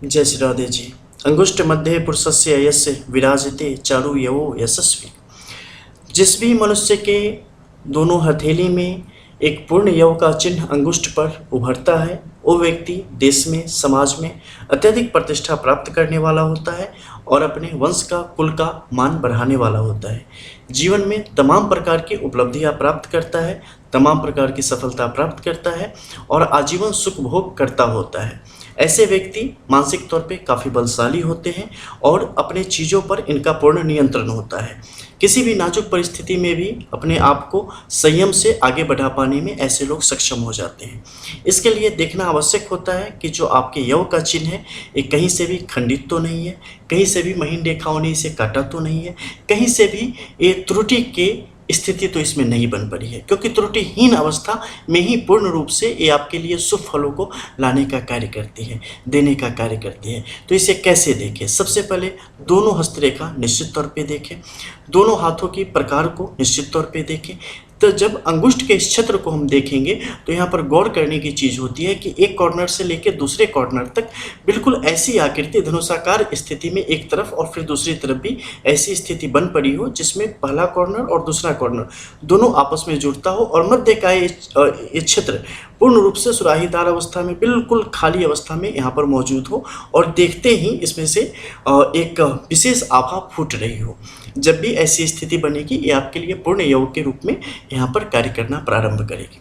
जय श्री राधे जी। अंगुष्ठ मध्य पुरुषस्य यस्य विराजते चारु यवो यशस्वी। जिस भी मनुष्य के दोनों हथेली में एक पूर्ण यव का चिन्ह अंगुष्ठ पर उभरता है, वो व्यक्ति देश में, समाज में अत्यधिक प्रतिष्ठा प्राप्त करने वाला होता है और अपने वंश का, कुल का मान बढ़ाने वाला होता है। जीवन में तमाम प्रकार की उपलब्धियां प्राप्त करता है, तमाम प्रकार की सफलता प्राप्त करता है और आजीवन सुख भोग करता होता है। ऐसे व्यक्ति मानसिक तौर पे काफ़ी बलशाली होते हैं और अपने चीज़ों पर इनका पूर्ण नियंत्रण होता है। किसी भी नाजुक परिस्थिति में भी अपने आप को संयम से आगे बढ़ा पाने में ऐसे लोग सक्षम हो जाते हैं। इसके लिए देखना आवश्यक होता है कि जो आपके यव का चिन्ह है ये कहीं से भी खंडित तो नहीं है, कहीं से भी महीन रेखाओं ने इसे काटा तो नहीं है, कहीं से भी ये त्रुटि के स्थिति तो इसमें नहीं बन पड़ी है, क्योंकि त्रुटिहीन अवस्था में ही पूर्ण रूप से ये आपके लिए शुभ फलों को लाने का कार्य करती है, देने का कार्य करती है। तो इसे कैसे देखें? सबसे पहले दोनों हस्तरेखा निश्चित तौर पे देखें, दोनों हाथों की प्रकार को निश्चित तौर पे देखें। तो जब अंगुष्ठ के इस क्षेत्र को हम देखेंगे तो यहाँ पर गौर करने की चीज़ होती है कि एक कॉर्नर से लेकर दूसरे कॉर्नर तक बिल्कुल ऐसी आकृति धनुषाकार स्थिति में एक तरफ और फिर दूसरी तरफ भी ऐसी स्थिति बन पड़ी हो जिसमें पहला कॉर्नर और दूसरा कॉर्नर दोनों आपस में जुड़ता हो और मध्य का ये क्षेत्र पूर्ण रूप से सुराहीदार अवस्था में, बिल्कुल खाली अवस्था में यहाँ पर मौजूद हो और देखते ही इसमें से एक विशेष आभा फूट रही हो। जब भी ऐसी स्थिति बनेगी ये आपके लिए पूर्ण योग के रूप में यहाँ पर कार्य करना प्रारंभ करेगी।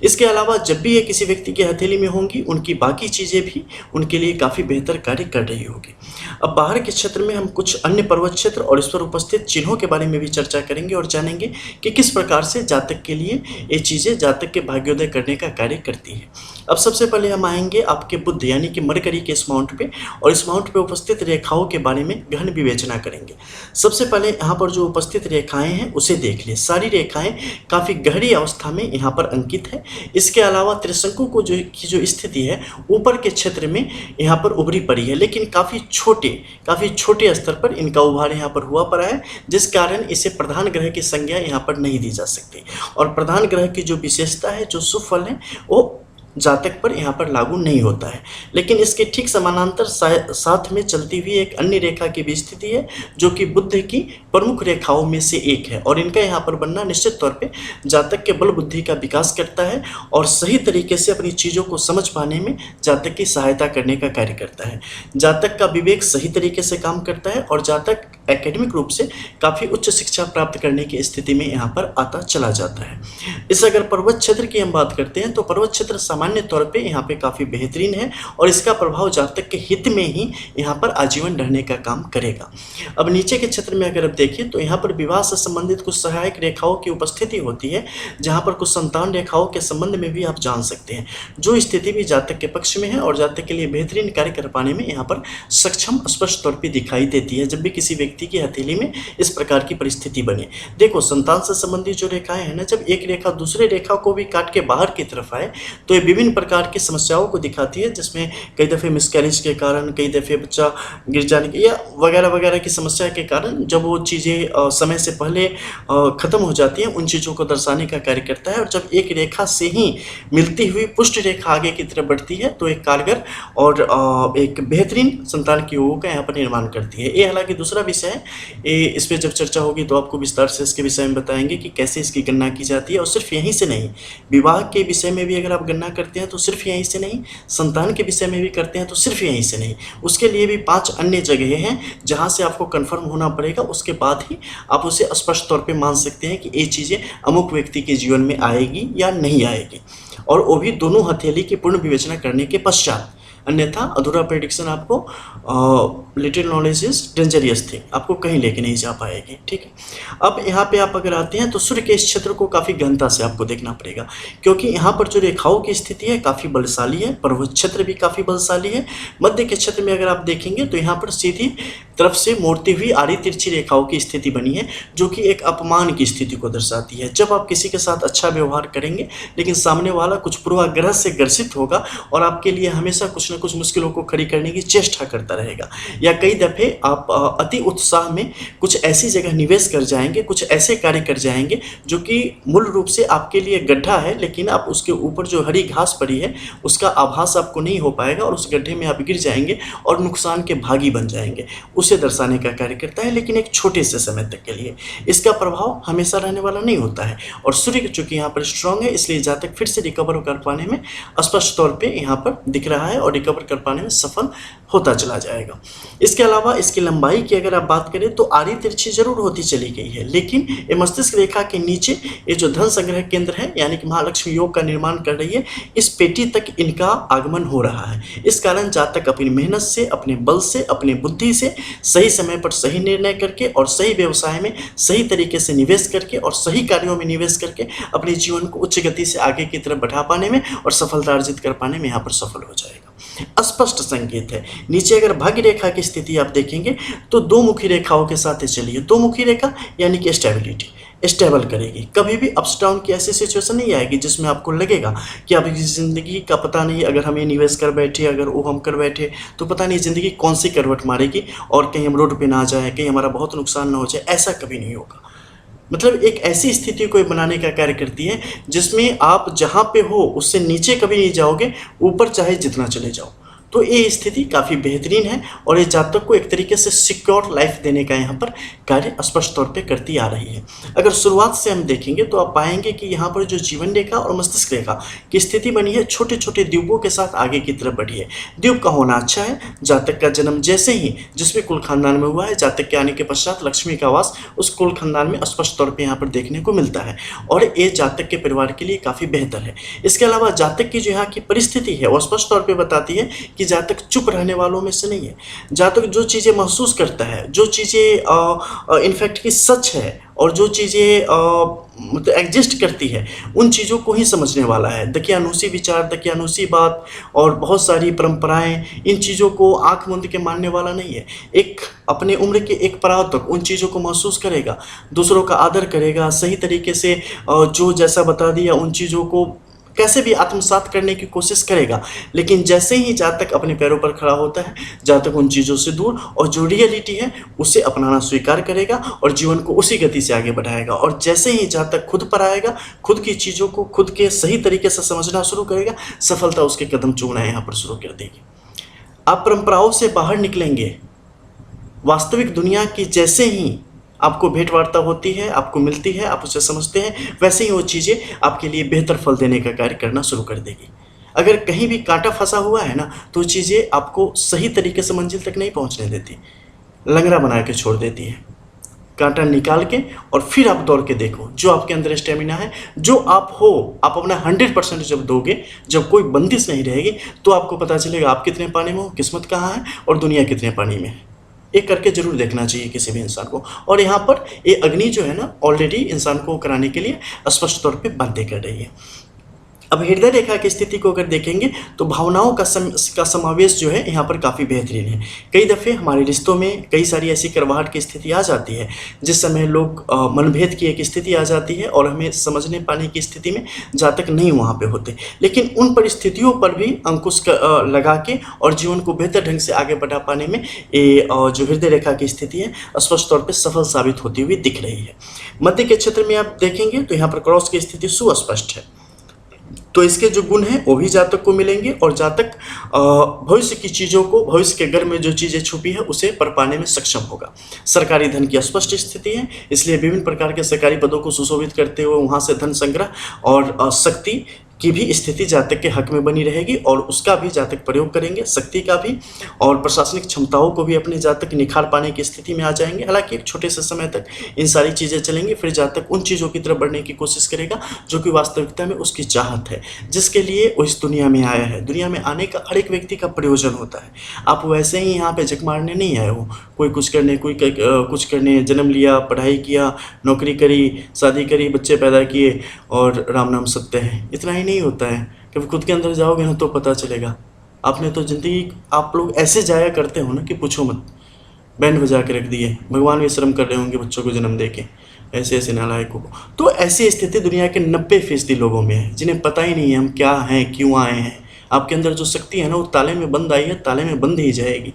इसके अलावा जब भी ये किसी व्यक्ति की हथेली में होंगी उनकी बाकी चीज़ें भी उनके लिए काफ़ी बेहतर कार्य कर रही होगी। अब बाहर के क्षेत्र में हम कुछ अन्य पर्वत क्षेत्र और इस पर उपस्थित चिन्हों के बारे में भी चर्चा करेंगे और जानेंगे कि किस प्रकार से जातक के लिए ये चीज़ें जातक के भाग्योदय करने का कार्य करती है। अब सबसे पहले हम आएंगे आपके बुध यानी कि मरकरी के इस माउंट पे और इस माउंट पे उपस्थित रेखाओं के बारे में गहन विवेचना करेंगे। सबसे पहले यहाँ पर जो उपस्थित रेखाएं हैं उसे देख लें। सारी रेखाएं काफ़ी गहरी अवस्था में यहाँ पर अंकित है। इसके अलावा त्रिशंकु को जो स्थिति है ऊपर के क्षेत्र में यहाँ पर उभरी पड़ी है, लेकिन काफ़ी छोटे स्तर पर इनका उभार यहाँ पर हुआ पड़ा है, जिस कारण इसे प्रधान ग्रह की संज्ञा यहाँ पर नहीं दी जा सकती। और प्रधान ग्रह की जो विशेषता है, जो शुभ फल है, वो जातक पर यहाँ पर लागू नहीं होता है। लेकिन इसके ठीक समानांतर साथ में चलती हुई एक अन्य रेखा की भी स्थिति है जो कि बुध की प्रमुख रेखाओं में से एक है और इनका यहाँ पर बनना निश्चित तौर पे जातक के बल बुद्धि का विकास करता है और सही तरीके से अपनी चीज़ों को समझ पाने में जातक की सहायता करने का कार्य करता है। जातक का विवेक सही तरीके से काम करता है और जातक एकेडमिक रूप से काफ़ी उच्च शिक्षा प्राप्त करने की स्थिति में यहाँ पर आता चला जाता है। इस अगर पर्वत क्षेत्र की हम बात करते हैं तो पर्वत क्षेत्र सामान्य तौर पे यहाँ पे काफ़ी बेहतरीन है और इसका प्रभाव जातक के हित में ही यहाँ पर आजीवन रहने का काम करेगा। अब नीचे के क्षेत्र में अगर आप देखिए तो यहाँ पर विवाह से संबंधित कुछ सहायक रेखाओं की उपस्थिति होती है, जहाँ पर कुछ संतान रेखाओं के संबंध में भी आप जान सकते हैं, जो स्थिति भी जातक के पक्ष में है और जातक के लिए बेहतरीन कार्य कर पाने में यहाँ पर सक्षम स्पष्ट तौर पर दिखाई देती है जब भी किसी व्यक्ति की हथेली में इस प्रकार की परिस्थिति बने। देखो, संतान से संबंधित जो रेखाएं हैं ना, जब एक रेखा दूसरे रेखा को भी काट के बाहर की तरफ आए तो ये विभिन्न प्रकार की समस्याओं को दिखाती है, जिसमें कई दफ़े मिसकैरेज के कारण, कई दफ़े बच्चा गिर जाने के या वगैरह वगैरह की समस्या के कारण जब वो चीज़ें समय से पहले ख़त्म हो जाती हैं, उन चीज़ों को दर्शाने का कार्य करता है। और जब एक रेखा से ही मिलती हुई पुष्ट रेखा आगे की तरफ बढ़ती है तो एक कारगर और एक बेहतरीन संतान की योगों का यहाँ पर निर्माण करती है। ये हालांकि दूसरा विषय है, इस पर जब चर्चा होगी तो आपको विस्तार से इसके विषय में बताएंगे कि कैसे इसकी गणना की जाती है। और सिर्फ यहीं से नहीं, विवाह के विषय में भी अगर आप गणना करते हैं तो सिर्फ यहीं से नहीं, संतान के विषय में भी करते हैं तो सिर्फ यहीं से नहीं, उसके लिए भी 5 अन्य जगह हैं जहां से आपको कंफर्म होना पड़ेगा। उसके बाद ही आप उसे स्पष्ट तौर पे मान सकते हैं कि ये चीज़ें अमुक व्यक्ति के जीवन में आएगी या नहीं आएगी, और वो भी दोनों हथेली की पूर्ण विवेचना करने के पश्चात। अन्यथा अधूरा प्रेडिक्शन आपको little knowledge is dangerous thing, आपको कहीं लेके नहीं जा पाएगी। ठीक है, अब यहाँ पे आप अगर आते हैं तो सूर्य के इस क्षेत्र को काफ़ी गहनता से आपको देखना पड़ेगा, क्योंकि यहाँ पर जो रेखाओं की स्थिति है काफ़ी बलशाली है, पर्वत क्षेत्र भी काफ़ी बलशाली है। मध्य के क्षेत्र में अगर आप देखेंगे तो यहाँ पर सीधी तरफ से मोड़ती हुई आड़ी तिरछी रेखाओं की स्थिति बनी है, जो कि एक अपमान की स्थिति को दर्शाती है। जब आप किसी के साथ अच्छा व्यवहार करेंगे लेकिन सामने वाला कुछ पूर्वाग्रह से ग्रसित होगा और आपके लिए हमेशा कुछ न न कुछ मुश्किलों को खड़ी करने की चेष्टा करता रहेगा। या कई दफ़े आप अति उत्साह में कुछ ऐसी जगह निवेश कर जाएंगे, कुछ ऐसे कार्य कर जाएंगे जो कि मूल रूप से आपके लिए गड्ढा है, लेकिन आप उसके ऊपर जो हरी घास पड़ी है उसका आभास आपको नहीं हो पाएगा और उस गड्ढे में आप गिर जाएंगे और नुकसान के भागी बन जाएंगे। उसे दर्शाने का कार्य करता है, लेकिन एक छोटे से समय तक के लिए। इसका प्रभाव हमेशा रहने वाला नहीं होता है। और सूर्य चूंकि यहाँ पर स्ट्रांग है, इसलिए जातक फिर से रिकवर कर पाने में स्पष्ट तौर पे यहाँ पर दिख रहा है और रिकवर कर पाने में सफल होता चला जाएगा। इसके अलावा इसकी लंबाई की अगर आप बात करें तो आड़ी तिरछी जरूर होती चली गई है, लेकिन ये मस्तिष्क रेखा के नीचे ये जो धन संग्रह केंद्र है यानी कि महालक्ष्मी योग का निर्माण कर रही है, इस पेटी तक इनका आगमन हो रहा है। इस कारण जातक अपनी मेहनत से, अपने बल से, अपनी बुद्धि से सही समय पर सही निर्णय करके और सही व्यवसाय में सही तरीके से निवेश करके और सही कार्यों में निवेश करके अपने जीवन को उच्च गति से आगे की तरफ बढ़ा पाने में और सफलता अर्जित कर पाने में यहाँ पर सफल हो जाएगा। स्पष्ट संकेत है। नीचे अगर भाग्य रेखा की स्थिति आप देखेंगे तो दो मुखी रेखाओं के साथ चलिए। दो मुखी रेखा यानी कि स्टेबिलिटी, स्टेबल करेगी। कभी भी अप्स डाउन की ऐसी सिचुएशन नहीं आएगी जिसमें आपको लगेगा कि अब ज़िंदगी का पता नहीं, अगर हम ये निवेश कर बैठे, अगर वो हम कर बैठे तो पता नहीं ज़िंदगी कौन सी करवट मारेगी और कहीं हम रोड पे ना आ जाए, कहीं हमारा बहुत नुकसान ना हो जाए। ऐसा कभी नहीं होगा। मतलब एक ऐसी स्थिति को बनाने का कार्य करती है जिसमें आप जहाँ पे हो उससे नीचे कभी नहीं जाओगे, ऊपर चाहे जितना चले जाओ। तो ये स्थिति काफ़ी बेहतरीन है और ये जातक को एक तरीके से सिक्योर लाइफ देने का यहाँ पर कार्य स्पष्ट तौर पे करती आ रही है। अगर शुरुआत से हम देखेंगे तो आप पाएंगे कि यहाँ पर जो जीवन रेखा और मस्तिष्क रेखा की स्थिति बनी है, छोटे छोटे द्वीपों के साथ आगे की तरफ बढ़ी है। द्वीप का होना अच्छा है। जातक का जन्म जैसे ही जिस भी कुल खानदान में हुआ है, जातक के आने के पश्चात लक्ष्मी का वास उस कुल खानदान में स्पष्ट तौर पर यहाँ पर देखने को मिलता है और ये जातक के परिवार के लिए काफ़ी बेहतर है। इसके अलावा जातक की जो यहाँ की परिस्थिति है वो स्पष्ट तौर पर बताती है कि जातक चुप रहने वालों में से नहीं है। जातक जो चीज़ें महसूस करता है, जो चीज़ें इनफैक्ट की सच है और जो चीज़ें मतलब एग्जिस्ट करती है, उन चीज़ों को ही समझने वाला है। दकियानूसी विचार, दकियानूसी बात और बहुत सारी परंपराएं, इन चीज़ों को आंख मूंद के मानने वाला नहीं है। एक अपने उम्र के एक पड़ाव तक उन चीज़ों को महसूस करेगा, दूसरों का आदर करेगा, सही तरीके से जो जैसा बता दिया उन चीज़ों को कैसे भी आत्मसात करने की कोशिश करेगा। लेकिन जैसे ही जातक अपने पैरों पर खड़ा होता है, जातक उन चीज़ों से दूर और जो रियलिटी है उसे अपनाना स्वीकार करेगा और जीवन को उसी गति से आगे बढ़ाएगा। और जैसे ही जातक खुद पर आएगा, खुद की चीज़ों को खुद के सही तरीके से समझना शुरू करेगा, सफलता उसके कदम चूमना यहाँ पर शुरू कर देगी। आप परंपराओं से बाहर निकलेंगे। वास्तविक दुनिया की जैसे ही आपको भेंट वार्ता होती है, आपको मिलती है, आप उसे समझते हैं, वैसे ही वो चीज़ें आपके लिए बेहतर फल देने का कार्य करना शुरू कर देगी। अगर कहीं भी कांटा फंसा हुआ है ना, तो चीज़ें आपको सही तरीके से मंजिल तक नहीं पहुंचने देती, लंगड़ा बना के छोड़ देती है। कांटा निकाल के और फिर आप दौड़ के देखो। जो आपके अंदर स्टेमिना है, जो आप हो, आप अपना 100% जब दोगे, जब कोई बंदिश नहीं रहेगी, तो आपको पता चलेगा आप कितने पानी में हो, किस्मत कहाँ है और दुनिया कितने पानी में है। एक करके जरूर देखना चाहिए किसी भी इंसान को। और यहाँ पर ये अग्नि जो है ना, ऑलरेडी इंसान को कराने के लिए स्पष्ट तौर पे बातें कर रही है। अब हृदय रेखा की स्थिति को अगर देखेंगे तो भावनाओं का समावेश जो है यहाँ पर काफ़ी बेहतरीन है। कई दफ़े हमारे रिश्तों में कई सारी ऐसी करवाहट की स्थिति आ जाती है जिस समय लोग मनभेद की एक स्थिति आ जाती है और हमें समझने पाने की स्थिति में जातक नहीं वहाँ पे होते। लेकिन उन परिस्थितियों पर भी अंकुश लगा के और जीवन को बेहतर ढंग से आगे बढ़ा पाने में ये जो हृदय रेखा की स्थिति है स्पष्ट तौर पर सफल साबित होती हुई दिख रही है। मध्य के क्षेत्र में आप देखेंगे तो यहाँ पर क्रॉस की स्थिति सुस्पष्ट है। तो इसके जो गुण हैं वो भी जातक को मिलेंगे और जातक भविष्य की चीज़ों को, भविष्य के घर में जो चीज़ें छुपी है उसे पर पाने में सक्षम होगा। सरकारी धन की स्पष्ट स्थिति है, इसलिए विभिन्न प्रकार के सरकारी पदों को सुशोभित करते हुए वहाँ से धन संग्रह और शक्ति की भी स्थिति जातक के हक में बनी रहेगी और उसका भी जातक प्रयोग करेंगे, शक्ति का भी और प्रशासनिक क्षमताओं को भी अपने जातक निखार पाने की स्थिति में आ जाएंगे। हालांकि एक छोटे से समय तक इन सारी चीज़ें चलेंगी, फिर जातक उन चीज़ों की तरफ बढ़ने की कोशिश करेगा जो कि वास्तविकता में उसकी चाहत है, जिसके लिए वो इस दुनिया में आया है। दुनिया में आने का हर एक व्यक्ति का प्रयोजन होता है। आप वैसे ही यहाँ पर जग मारने नहीं आए हो, कोई कुछ करने, कोई कुछ करने, जन्म लिया, पढ़ाई किया, नौकरी करी, शादी करी, बच्चे पैदा किए और राम नाम सत्य है, इतना ही नहीं होता है। कभी खुद के अंदर जाओगे ना तो पता चलेगा। आपने तो ज़िंदगी, आप लोग ऐसे जाया करते हो ना कि पूछो मत, बैंड बजा के रख दिए। भगवान भी शर्म कर रहे होंगे बच्चों को जन्म दे के, ऐसे ऐसे नालायकों को। तो ऐसी स्थिति दुनिया के 90% लोगों में है जिन्हें पता ही नहीं है हम क्या हैं, क्यों आए हैं, आपके अंदर जो शक्ति है ना वो ताले में बंद आई है, ताले में बंद ही जाएगी,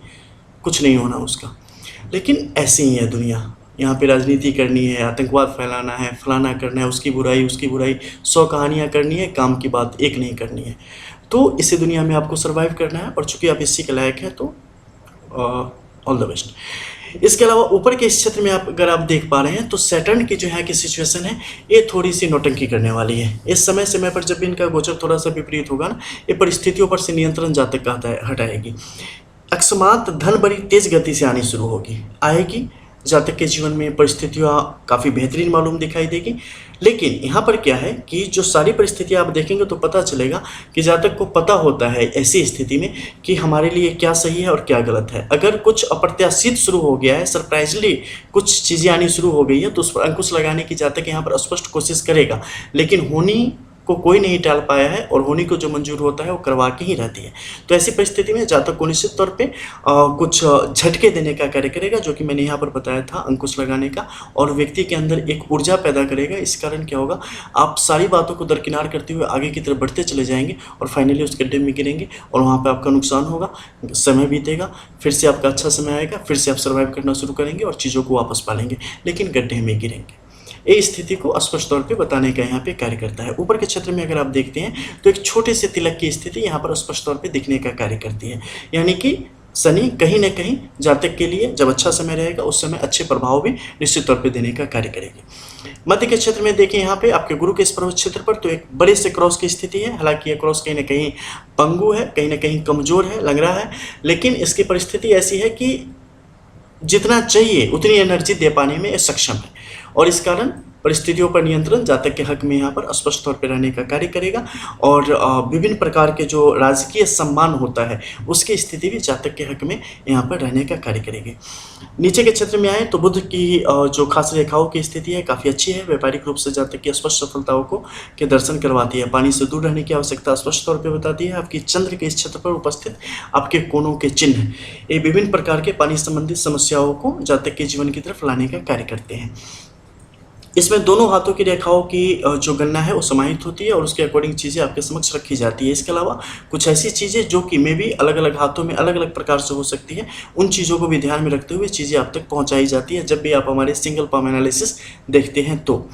कुछ नहीं होना उसका। लेकिन ऐसी ही है दुनिया, यहाँ पे राजनीति करनी है, आतंकवाद फैलाना है, फलाना करना है, उसकी बुराई 100 कहानियाँ करनी है, काम की बात एक नहीं करनी है। तो इसी दुनिया में आपको सर्वाइव करना है, और चूंकि आप इसी के लायक हैं तो ऑल द बेस्ट। इसके अलावा ऊपर के इस क्षेत्र में अगर आप देख पा रहे हैं तो सैटर्न की जो है कि सिचुएशन है ये थोड़ी सी नौटंकी करने वाली है। इस समय पर जब भी इनका गोचर थोड़ा सा विपरीत होगा ना, ये परिस्थितियों पर से नियंत्रण जातक का हटाएगी। अकस्मात धन बड़ी तेज गति से आनी शुरू आएगी। जातक के जीवन में परिस्थितियाँ काफ़ी बेहतरीन मालूम दिखाई देगी। लेकिन यहाँ पर क्या है कि जो सारी परिस्थितियाँ आप देखेंगे तो पता चलेगा कि जातक को पता होता है ऐसी स्थिति में कि हमारे लिए क्या सही है और क्या गलत है। अगर कुछ अप्रत्याशित शुरू हो गया है, सरप्राइजली कुछ चीज़ें आनी शुरू हो गई है, तो उस पर अंकुश लगाने की जातक यहाँ पर स्पष्ट कोशिश करेगा। लेकिन होनी को कोई नहीं टाल पाया है, और होनी को जो मंजूर होता है वो करवा के ही रहती है। तो ऐसी परिस्थिति में जातक को निश्चित तौर पे कुछ झटके देने का कार्य करेगा, जो कि मैंने यहाँ पर बताया था अंकुश लगाने का, और व्यक्ति के अंदर एक ऊर्जा पैदा करेगा। इस कारण क्या होगा, आप सारी बातों को दरकिनार करते हुए आगे की तरफ बढ़ते चले जाएंगे और फाइनली उस गड्ढे में गिरेंगे, और वहाँ पर आपका नुकसान होगा। समय बीतेगा, फिर से आपका अच्छा समय आएगा, फिर से आप सर्वाइव करना शुरू करेंगे और चीज़ों को वापस पालेंगे, लेकिन गड्ढे में गिरेंगे। ये स्थिति को स्पष्ट तौर पे बताने का यहाँ पे कार्य करता है। ऊपर के क्षेत्र में अगर आप देखते हैं तो एक छोटे से तिलक की स्थिति यहाँ पर स्पष्ट तौर पे दिखने का कार्य करती है, यानी कि शनि कहीं न कहीं जातक के लिए जब अच्छा समय रहेगा उस समय अच्छे प्रभाव भी निश्चित तौर पे देने का कार्य करेगी। मध्य के क्षेत्र में देखें यहाँ पे आपके गुरु के इस पर्वत क्षेत्र पर तो एक बड़े से क्रॉस की स्थिति है। हालांकि यह क्रॉस कहीं न कहीं पंगु है, कहीं न कहीं कमजोर है, लंगड़ा है, लेकिन इसकी परिस्थिति ऐसी है कि जितना चाहिए उतनी एनर्जी दे पाने में सक्षम है, और इस कारण परिस्थितियों पर नियंत्रण जातक के हक में यहाँ पर स्पष्ट तौर पर रहने का कार्य करेगा। और विभिन्न प्रकार के जो राजकीय सम्मान होता है उसकी स्थिति भी जातक के हक में यहाँ पर रहने का कार्य करेगी। नीचे के क्षेत्र में आए तो बुध की जो खास रेखाओं की स्थिति है काफ़ी अच्छी है। व्यापारिक रूप से जातक की स्पष्ट सफलताओं को के दर्शन करवाती है। पानी से दूर रहने की आवश्यकता स्पष्ट तौर पर बताती है। आपकी चंद्र के इस क्षेत्र पर उपस्थित आपके कोनों के चिन्ह ये विभिन्न प्रकार के पानी संबंधित समस्याओं को जातक के जीवन की तरफ लाने का कार्य करते हैं। इसमें दोनों हाथों की रेखाओं की जो गणना है वो समाहित होती है और उसके अकॉर्डिंग चीज़ें आपके समक्ष रखी जाती है। इसके अलावा कुछ ऐसी चीज़ें जो कि मे भी अलग अलग हाथों में अलग अलग प्रकार से हो सकती है, उन चीज़ों को भी ध्यान में रखते हुए चीज़ें आप तक पहुंचाई जाती है जब भी आप हमारे सिंगल पाम एनालिसिस देखते हैं तो।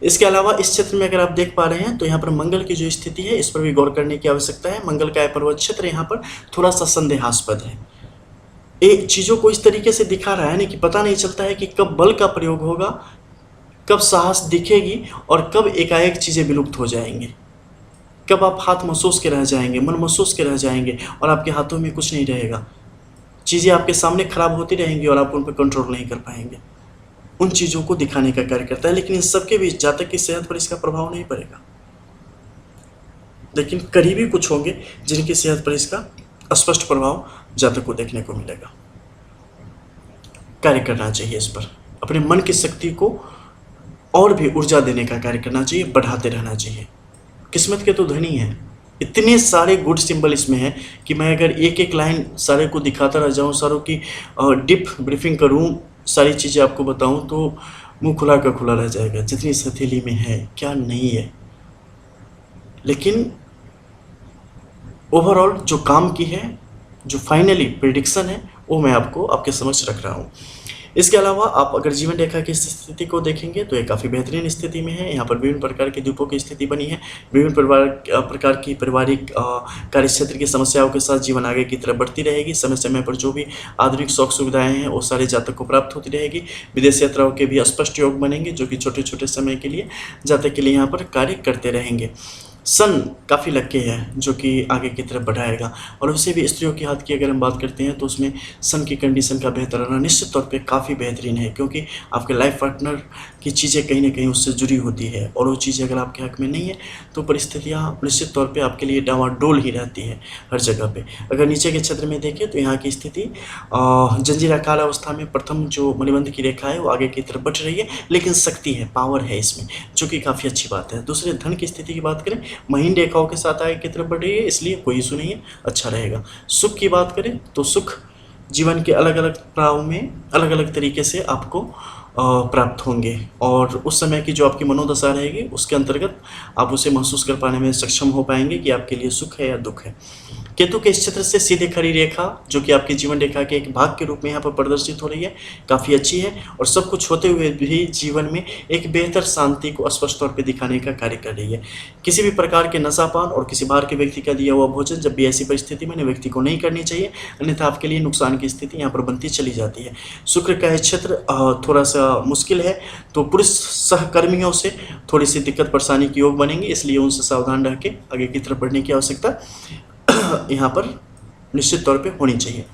इसके अलावा इस क्षेत्र में अगर आप देख पा रहे हैं तो यहाँ पर मंगल की जो स्थिति है इस पर भी गौर करने की आवश्यकता है। मंगल का पर्वत क्षेत्र यहाँ पर थोड़ा सा संदेहास्पद है। ये चीज़ों को इस तरीके से दिखा रहा है ना कि पता नहीं चलता है कि कब बल का प्रयोग होगा, कब साहस दिखेगी और कब एकाएक चीज़ें विलुप्त हो जाएंगी, कब आप हाथ महसूस के रह जाएंगे, मन महसूस के रह जाएंगे और आपके हाथों में कुछ नहीं रहेगा। चीज़ें आपके सामने खराब होती रहेंगी और आप उन पर कंट्रोल नहीं कर पाएंगे। उन चीज़ों को दिखाने का कार्य करता है। लेकिन इन सबके बीच जातक की सेहत पर इसका प्रभाव नहीं पड़ेगा, लेकिन करीबी कुछ होंगे जिनकी सेहत पर इसका स्पष्ट प्रभाव जातक को देखने को मिलेगा। कार्य करना चाहिए इस पर, अपने मन की शक्ति को और भी ऊर्जा देने का कार्य करना चाहिए, बढ़ाते रहना चाहिए। किस्मत के तो धनी हैं, इतने सारे गुड सिंबल इसमें है कि मैं अगर एक एक लाइन सारे को दिखाता रह जाऊं, सारों की डीप ब्रीफिंग करूं, सारी चीज़ें आपको बताऊं तो मुंह खुला का खुला रह जाएगा जितनी इस हथेली में है क्या नहीं है। लेकिन ओवरऑल जो काम की है, जो फाइनली प्रेडिक्शन है, वो मैं आपको आपके समक्ष रख रहा हूँ। इसके अलावा आप अगर जीवन रेखा की स्थिति को देखेंगे तो ये काफ़ी बेहतरीन स्थिति में है। यहाँ पर विभिन्न प्रकार के द्वीपों की स्थिति बनी है। विभिन्न प्रकार की पारिवारिक कार्य क्षेत्र की समस्याओं के साथ जीवन आगे की तरफ बढ़ती रहेगी। समय समय पर जो भी आधुनिक शौक सुविधाएं हैं वो सारे जातक को प्राप्त होती रहेगी। विदेश यात्राओं के भी स्पष्ट योग बनेंगे जो कि छोटे छोटे समय के लिए जातक के लिए यहाँ पर कार्य करते रहेंगे। सन काफ़ी लक्की है जो कि आगे की तरफ बढ़ाएगा। और वैसे भी स्त्रियों के हाथ की अगर हम बात करते हैं तो उसमें सन की कंडीशन का बेहतर रहना निश्चित तौर पे काफ़ी बेहतरीन है, क्योंकि आपके लाइफ पार्टनर की चीज़ें कहीं ना कहीं उससे जुड़ी होती है और वो चीज़ें अगर आपके हक में नहीं है तो परिस्थितियाँ निश्चित तौर पे आपके लिए डावाडोल ही रहती है हर जगह पे। अगर नीचे के क्षेत्र में देखें तो यहाँ की स्थिति जंजीरा काल अवस्था में प्रथम जो मणिबंध की रेखा है वो आगे की तरफ बढ़ रही है, लेकिन शक्ति है, पावर है इसमें, जो कि काफ़ी अच्छी बात है। दूसरे धन की स्थिति की बात करें, महीन रेखाओं के साथ आगे की तरफ बढ़ रही है, इसलिए कोई इशू नहीं है, अच्छा रहेगा। सुख की बात करें तो सुख जीवन के अलग अलग पड़ाव में अलग अलग तरीके से आपको प्राप्त होंगे, और उस समय की जो आपकी मनोदशा रहेगी उसके अंतर्गत आप उसे महसूस कर पाने में सक्षम हो पाएंगे कि आपके लिए सुख है या दुख है। केतु के इस क्षेत्र से सीधे खड़ी रेखा जो कि आपकी जीवन रेखा के एक भाग के रूप में यहाँ पर प्रदर्शित हो रही है, काफ़ी अच्छी है, और सब कुछ होते हुए भी जीवन में एक बेहतर शांति को स्पष्ट तौर पे दिखाने का कार्य कर रही है। किसी भी प्रकार के नशापान और किसी बाहर के व्यक्ति का दिया हुआ भोजन जब भी ऐसी परिस्थिति में व्यक्ति को नहीं करनी चाहिए, अन्यथा आपके लिए नुकसान की स्थिति यहाँ पर बनती चली जाती है। शुक्र का क्षेत्र थोड़ा सा मुश्किल है, तो पुरुष सहकर्मियों से थोड़ी सी दिक्कत परेशानी के योग बनेंगे, इसलिए उनसे सावधान रह के आगे की तरफ बढ़ने की आवश्यकता यहाँ पर निश्चित तौर पे होनी चाहिए।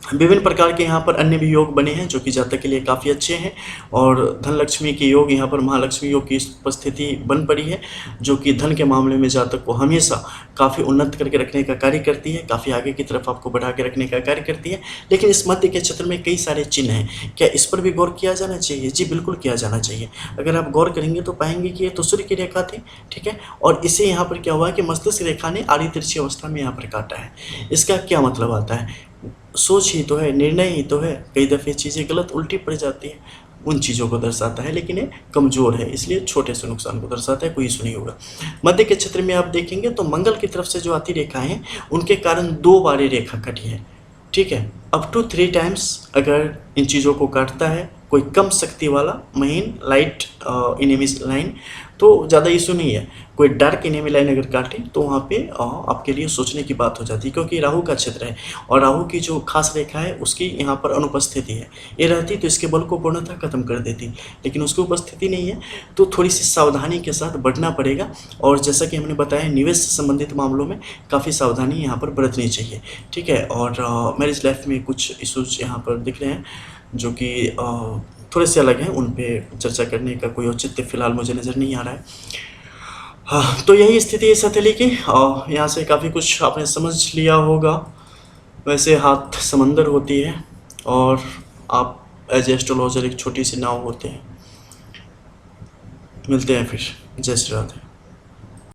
विभिन्न प्रकार के यहाँ पर अन्य भी योग बने हैं जो कि जातक के लिए काफ़ी अच्छे हैं, और धन लक्ष्मी के योग, यहाँ पर महालक्ष्मी योग की उपस्थिति बन पड़ी है जो कि धन के मामले में जातक को हमेशा काफ़ी उन्नत करके रखने का कार्य करती है, काफ़ी आगे की तरफ आपको बढ़ा के रखने का कार्य करती है। लेकिन इस मध्य के क्षेत्र में कई सारे चिन्ह हैं, क्या इस पर भी गौर किया जाना चाहिए? जी बिल्कुल किया जाना चाहिए। अगर आप गौर करेंगे तो पाएंगे कि ये तो सूर्य की रेखा थी, ठीक है, और इसे यहाँ पर क्या हुआ कि मस्तिष्क रेखा ने आड़ी तिरछी अवस्था में यहाँ पर काटा है। इसका क्या मतलब आता है? सोच ही तो है, निर्णय ही तो है, कई दफ़े चीज़ें गलत उल्टी पड़ जाती हैं, उन चीज़ों को दर्शाता है, लेकिन ये कमज़ोर है, इसलिए छोटे से नुकसान को दर्शाता है, कोई इशू नहीं होगा। मध्य के क्षेत्र में आप देखेंगे तो मंगल की तरफ से जो आती रेखाएं हैं उनके कारण 2 बार ये रेखा कटी है, ठीक है। अप टू 3 टाइम्स अगर इन चीज़ों को काटता है कोई कम शक्ति वाला महीन लाइट इनेमी लाइन तो ज़्यादा इशू नहीं है। कोई डार्क इनेमी लाइन अगर काटे तो वहाँ पे आपके लिए सोचने की बात हो जाती है, क्योंकि राहु का क्षेत्र है और राहु की जो खास रेखा है उसकी यहाँ पर अनुपस्थिति है। ये रहती तो इसके बल को पूर्णतः खत्म कर देती, लेकिन उसकी उपस्थिति नहीं है, तो थोड़ी सी सावधानी के साथ बढ़ना पड़ेगा। और जैसा कि हमने बताया निवेश से संबंधित मामलों में काफ़ी सावधानी यहाँ पर बरतनी चाहिए, ठीक है। और मैरिज लाइफ में कुछ इशूज़ यहाँ पर दिख रहे हैं जो कि थोड़े से अलग हैं, उन पे चर्चा करने का कोई औचित्य फिलहाल मुझे नज़र नहीं आ रहा है। हाँ, तो यही स्थिति है इस हथेली की। यहाँ से काफ़ी कुछ आपने समझ लिया होगा। वैसे हाथ समंदर होती है और आप एज एस्ट्रोलॉजर एक छोटी सी नाव होते हैं। मिलते हैं फिर। जय श्री राधे।